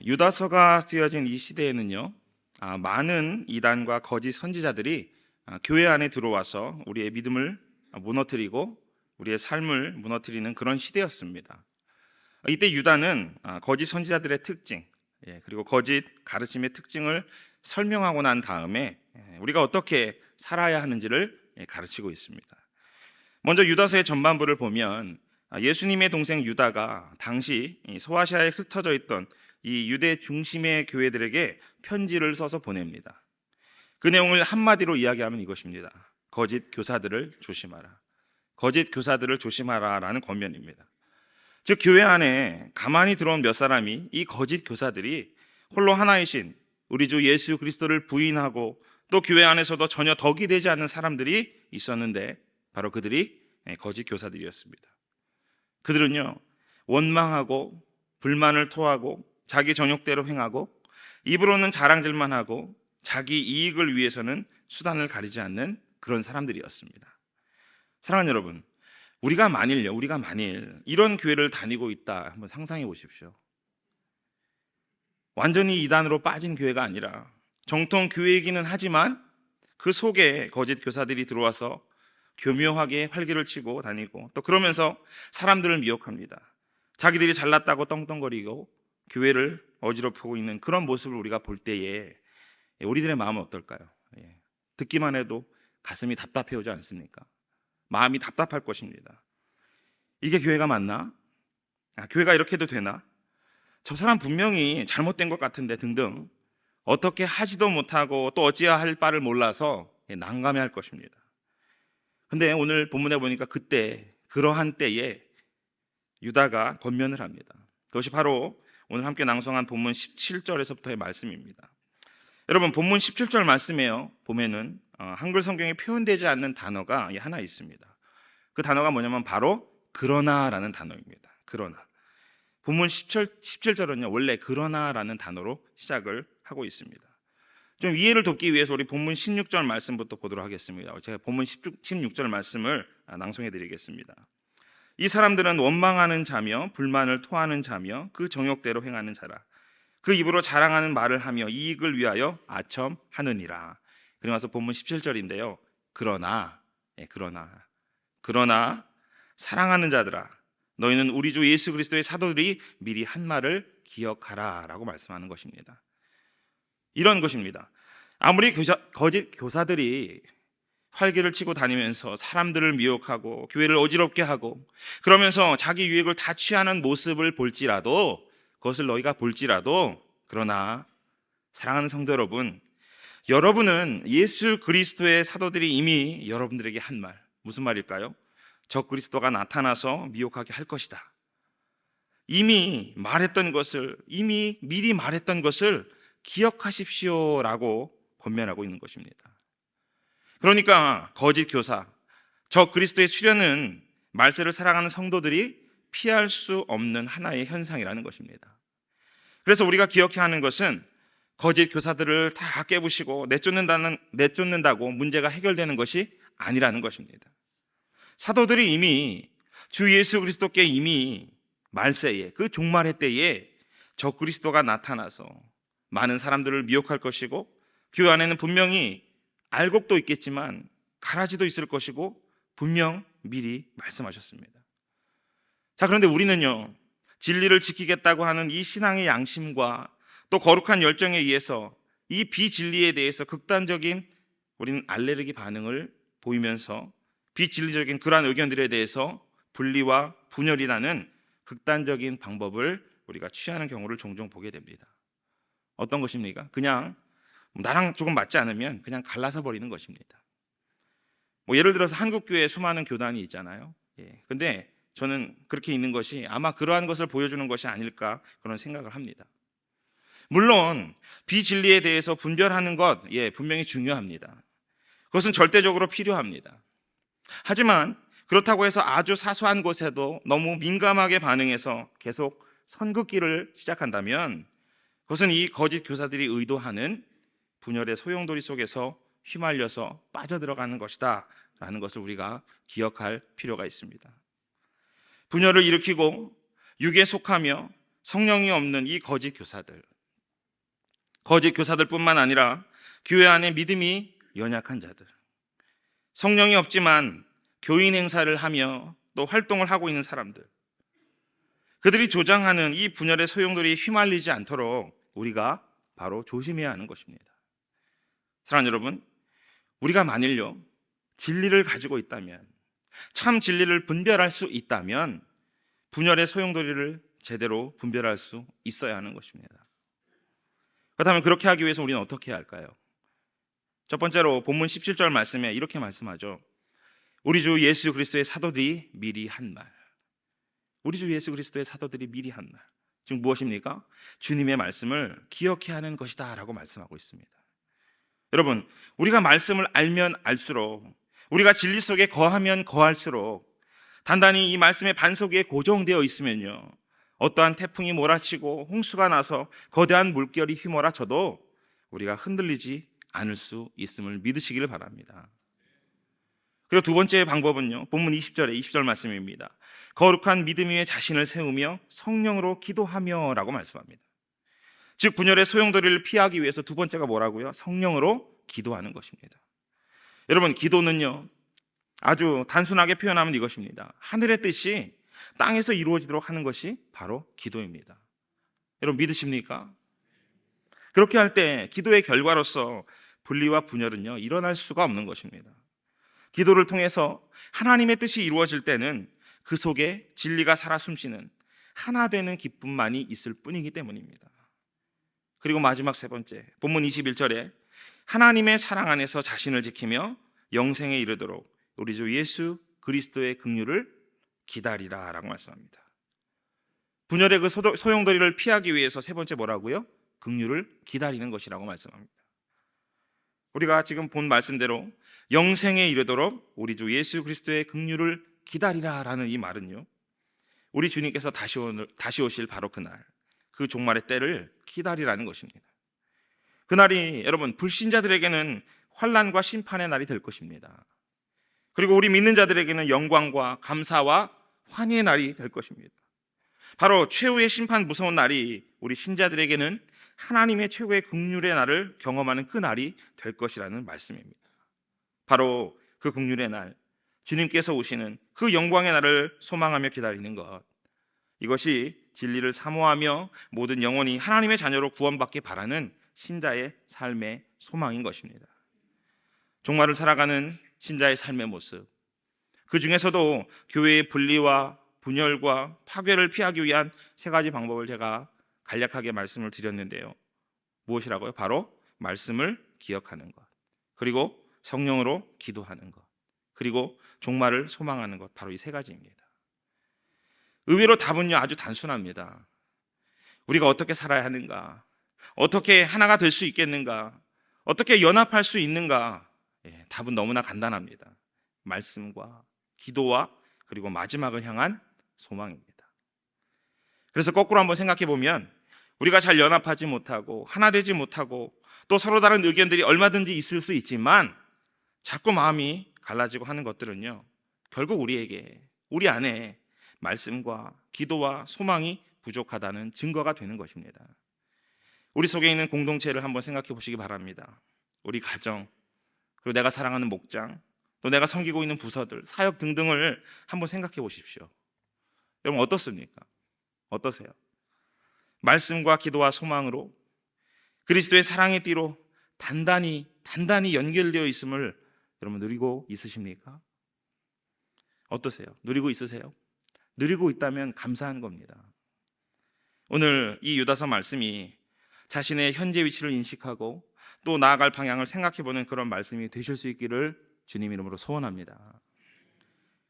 유다서가 쓰여진 이 시대에는요, 많은 이단과 거짓 선지자들이 교회 안에 들어와서 우리의 믿음을 무너뜨리고 우리의 삶을 무너뜨리는 그런 시대였습니다. 이때 유다는 거짓 선지자들의 특징, 그리고 거짓 가르침의 특징을 설명하고 난 다음에 우리가 어떻게 살아야 하는지를 가르치고 있습니다. 먼저 유다서의 전반부를 보면 예수님의 동생 유다가 당시 소아시아에 흩어져 있던 이 유대 중심의 교회들에게 편지를 써서 보냅니다. 그 내용을 한마디로 이야기하면 이것입니다. 거짓 교사들을 조심하라. 거짓 교사들을 조심하라라는 권면입니다. 즉 교회 안에 가만히 들어온 몇 사람이 이 거짓 교사들이 홀로 하나이신 우리 주 예수 그리스도를 부인하고 또 교회 안에서도 전혀 덕이 되지 않는 사람들이 있었는데 바로 그들이 거짓 교사들이었습니다. 그들은요, 원망하고 불만을 토하고 자기 정욕대로 행하고 입으로는 자랑질만 하고 자기 이익을 위해서는 수단을 가리지 않는 그런 사람들이었습니다. 사랑하는 여러분, 우리가 만일 이런 교회를 다니고 있다 한번 상상해 보십시오. 완전히 이단으로 빠진 교회가 아니라 정통 교회이기는 하지만 그 속에 거짓 교사들이 들어와서 교묘하게 활기를 치고 다니고 또 그러면서 사람들을 미혹합니다. 자기들이 잘났다고 떵떵거리고 교회를 어지럽히고 있는 그런 모습을 우리가 볼 때에 우리들의 마음은 어떨까요? 듣기만 해도 가슴이 답답해 오지 않습니까? 마음이 답답할 것입니다. 이게 교회가 맞나? 교회가 이렇게 해도 되나? 저 사람 분명히 잘못된 것 같은데 등등 어떻게 하지도 못하고 또 어찌해야 할 바를 몰라서 난감해할 것입니다. 근데 오늘 본문에 보니까 그러한 때에 유다가 권면을 합니다. 그것이 바로 오늘 함께 낭송한 본문 17절에서부터의 말씀입니다. 여러분, 본문 17절 말씀에요 보면은 한글 성경에 표현되지 않는 단어가 하나 있습니다. 그 단어가 뭐냐면 바로 그러나라는 단어입니다. 그러나. 본문 17절은요 원래 그러나라는 단어로 시작을 하고 있습니다. 좀 이해를 돕기 위해서 우리 본문 16절 말씀부터 보도록 하겠습니다. 제가 본문 16절 말씀을 낭송해 드리겠습니다. 이 사람들은 원망하는 자며 불만을 토하는 자며 그 정욕대로 행하는 자라. 그 입으로 자랑하는 말을 하며 이익을 위하여 아첨하느니라. 그리고 나서 본문 17절인데요. 그러나 사랑하는 자들아, 너희는 우리 주 예수 그리스도의 사도들이 미리 한 말을 기억하라 라고 말씀하는 것입니다. 이런 것입니다. 아무리 거짓 교사들이 활기를 치고 다니면서 사람들을 미혹하고 교회를 어지럽게 하고 그러면서 자기 유익을 다 취하는 모습을 볼지라도, 그것을 너희가 볼지라도, 그러나 사랑하는 성도 여러분, 여러분은 예수 그리스도의 사도들이 이미 여러분들에게 한 말, 무슨 말일까요? 적 그리스도가 나타나서 미혹하게 할 것이다. 이미 미리 말했던 것을 기억하십시오라고 권면하고 있는 것입니다. 그러니까 거짓 교사, 적 그리스도의 출현은 말세를 살아가는 성도들이 피할 수 없는 하나의 현상이라는 것입니다. 그래서 우리가 기억해야 하는 것은 거짓 교사들을 다 깨부시고 내쫓는다고 문제가 해결되는 것이 아니라는 것입니다. 사도들이 이미 주 예수 그리스도께 이미 말세에, 그 종말의 때에 적 그리스도가 나타나서 많은 사람들을 미혹할 것이고 교회 안에는 분명히 알곡도 있겠지만 가라지도 있을 것이고 분명 미리 말씀하셨습니다. 자, 그런데 우리는요, 진리를 지키겠다고 하는 이 신앙의 양심과 또 거룩한 열정에 의해서 이 비진리에 대해서 극단적인 우리는 알레르기 반응을 보이면서 비진리적인 그러한 의견들에 대해서 분리와 분열이라는 극단적인 방법을 우리가 취하는 경우를 종종 보게 됩니다. 어떤 것입니까? 그냥 나랑 조금 맞지 않으면 그냥 갈라서 버리는 것입니다. 예를 들어서 한국교회에 수많은 교단이 있잖아요. 근데 저는 그렇게 있는 것이 아마 그러한 것을 보여주는 것이 아닐까 그런 생각을 합니다. 물론 비진리에 대해서 분별하는 것 분명히 중요합니다. 그것은 절대적으로 필요합니다. 하지만 그렇다고 해서 아주 사소한 것에도 너무 민감하게 반응해서 계속 선긋기를 시작한다면 그것은 이 거짓 교사들이 의도하는 분열의 소용돌이 속에서 휘말려서 빠져들어가는 것이다 라는 것을 우리가 기억할 필요가 있습니다. 분열을 일으키고 육에 속하며 성령이 없는 이 거짓 교사들뿐만 아니라 교회 안에 믿음이 연약한 자들, 성령이 없지만 교인 행사를 하며 또 활동을 하고 있는 사람들, 그들이 조장하는 이 분열의 소용돌이에 휘말리지 않도록 우리가 바로 조심해야 하는 것입니다. 사랑하는 여러분, 우리가 만일요 진리를 가지고 있다면, 참 진리를 분별할 수 있다면 분열의 소용돌이를 제대로 분별할 수 있어야 하는 것입니다. 그렇다면 그렇게 하기 위해서 우리는 어떻게 해야 할까요? 첫 번째로 본문 17절 말씀에 이렇게 말씀하죠. 우리 주 예수 그리스도의 사도들이 미리 한 말. 우리 주 예수 그리스도의 사도들이 미리 한 말. 지금 무엇입니까? 주님의 말씀을 기억해야 하는 것이다 라고 말씀하고 있습니다. 여러분, 우리가 말씀을 알면 알수록, 우리가 진리 속에 거하면 거할수록, 단단히 이 말씀의 반석 위에 고정되어 있으면요, 어떠한 태풍이 몰아치고 홍수가 나서 거대한 물결이 휘몰아쳐도 우리가 흔들리지 않을 수 있음을 믿으시기를 바랍니다. 그리고 두 번째 방법은요, 본문 20절 말씀입니다. 거룩한 믿음 위에 자신을 세우며 성령으로 기도하며 라고 말씀합니다. 즉 분열의 소용돌이를 피하기 위해서 두 번째가 뭐라고요? 성령으로 기도하는 것입니다. 여러분, 기도는요 아주 단순하게 표현하면 이것입니다. 하늘의 뜻이 땅에서 이루어지도록 하는 것이 바로 기도입니다. 여러분 믿으십니까? 그렇게 할 때 기도의 결과로서 분리와 분열은요 일어날 수가 없는 것입니다. 기도를 통해서 하나님의 뜻이 이루어질 때는 그 속에 진리가 살아 숨쉬는 하나 되는 기쁨만이 있을 뿐이기 때문입니다. 그리고 마지막 세 번째, 본문 21절에 하나님의 사랑 안에서 자신을 지키며 영생에 이르도록 우리 주 예수 그리스도의 긍휼을 기다리라 라고 말씀합니다. 분열의 그 소용돌이를 피하기 위해서 세 번째 뭐라고요? 긍휼을 기다리는 것이라고 말씀합니다. 우리가 지금 본 말씀대로 영생에 이르도록 우리 주 예수 그리스도의 긍휼을 기다리라 라는 이 말은요, 우리 주님께서 다시 오실 바로 그날, 그 종말의 때를 기다리라는 것입니다. 그날이 여러분 불신자들에게는 환난과 심판의 날이 될 것입니다. 그리고 우리 믿는 자들에게는 영광과 감사와 환희의 날이 될 것입니다. 바로 최후의 심판 무서운 날이 우리 신자들에게는 하나님의 최고의 긍휼의 날을 경험하는 그 날이 될 것이라는 말씀입니다. 바로 그 긍휼의 날, 주님께서 오시는 그 영광의 날을 소망하며 기다리는 것, 이것이 진리를 사모하며 모든 영혼이 하나님의 자녀로 구원받기 바라는 신자의 삶의 소망인 것입니다. 종말을 살아가는 신자의 삶의 모습, 그 중에서도 교회의 분리와 분열과 파괴를 피하기 위한 세 가지 방법을 제가 간략하게 말씀을 드렸는데요. 무엇이라고요? 바로 말씀을 기억하는 것, 그리고 성령으로 기도하는 것, 그리고 종말을 소망하는 것, 바로 이 세 가지입니다. 의외로 답은요 아주 단순합니다. 우리가 어떻게 살아야 하는가, 어떻게 하나가 될 수 있겠는가, 어떻게 연합할 수 있는가, 답은 너무나 간단합니다. 말씀과 기도와 그리고 마지막을 향한 소망입니다. 그래서 거꾸로 한번 생각해 보면 우리가 잘 연합하지 못하고 하나 되지 못하고 또 서로 다른 의견들이 얼마든지 있을 수 있지만 자꾸 마음이 갈라지고 하는 것들은요 결국 우리 안에 말씀과 기도와 소망이 부족하다는 증거가 되는 것입니다. 우리 속에 있는 공동체를 한번 생각해 보시기 바랍니다. 우리 가정, 그리고 내가 사랑하는 목장, 또 내가 섬기고 있는 부서들, 사역 등등을 한번 생각해 보십시오. 여러분 어떻습니까? 어떠세요? 말씀과 기도와 소망으로 그리스도의 사랑의 띠로 단단히 연결되어 있음을 여러분 누리고 있으십니까? 어떠세요? 누리고 있으세요? 누리고 있다면 감사한 겁니다. 오늘 이 유다서 말씀이 자신의 현재 위치를 인식하고 또 나아갈 방향을 생각해보는 그런 말씀이 되실 수 있기를 주님 이름으로 소원합니다.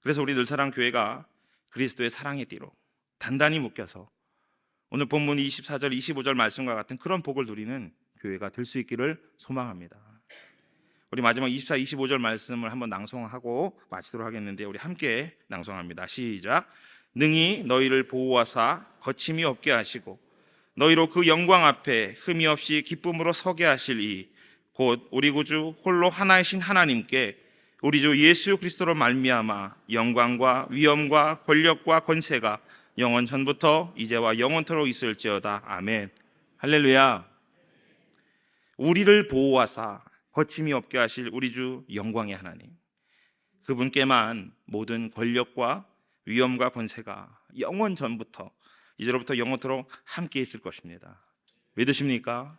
그래서 우리 늘사랑교회가 그리스도의 사랑의 띠로 단단히 묶여서 오늘 본문 24절 25절 말씀과 같은 그런 복을 누리는 교회가 될 수 있기를 소망합니다. 우리 마지막 24, 25절 말씀을 한번 낭송하고 마치도록 하겠는데 우리 함께 낭송합니다. 시작. 능히 너희를 보호하사 거침이 없게 하시고 너희로 그 영광 앞에 흠이 없이 기쁨으로 서게 하실 이 곧 우리 구주 홀로 하나이신 하나님께 우리 주 예수 그리스도로 말미암아 영광과 위엄과 권력과 권세가 영원 전부터 이제와 영원토록 있을지어다. 아멘. 할렐루야. 우리를 보호하사 거침이 없게 하실 우리 주 영광의 하나님, 그분께만 모든 권력과 위엄과 권세가 영원 전부터 이제로부터 영원토록 함께 있을 것입니다. 믿으십니까?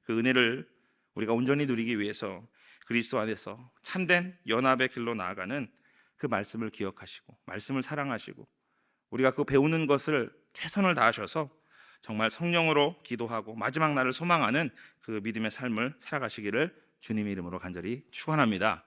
그 은혜를 우리가 온전히 누리기 위해서 그리스도 안에서 참된 연합의 길로 나아가는 그 말씀을 기억하시고 말씀을 사랑하시고 우리가 그 배우는 것을 최선을 다하셔서 정말 성령으로 기도하고 마지막 날을 소망하는 그 믿음의 삶을 살아가시기를 주님의 이름으로 간절히 축원합니다.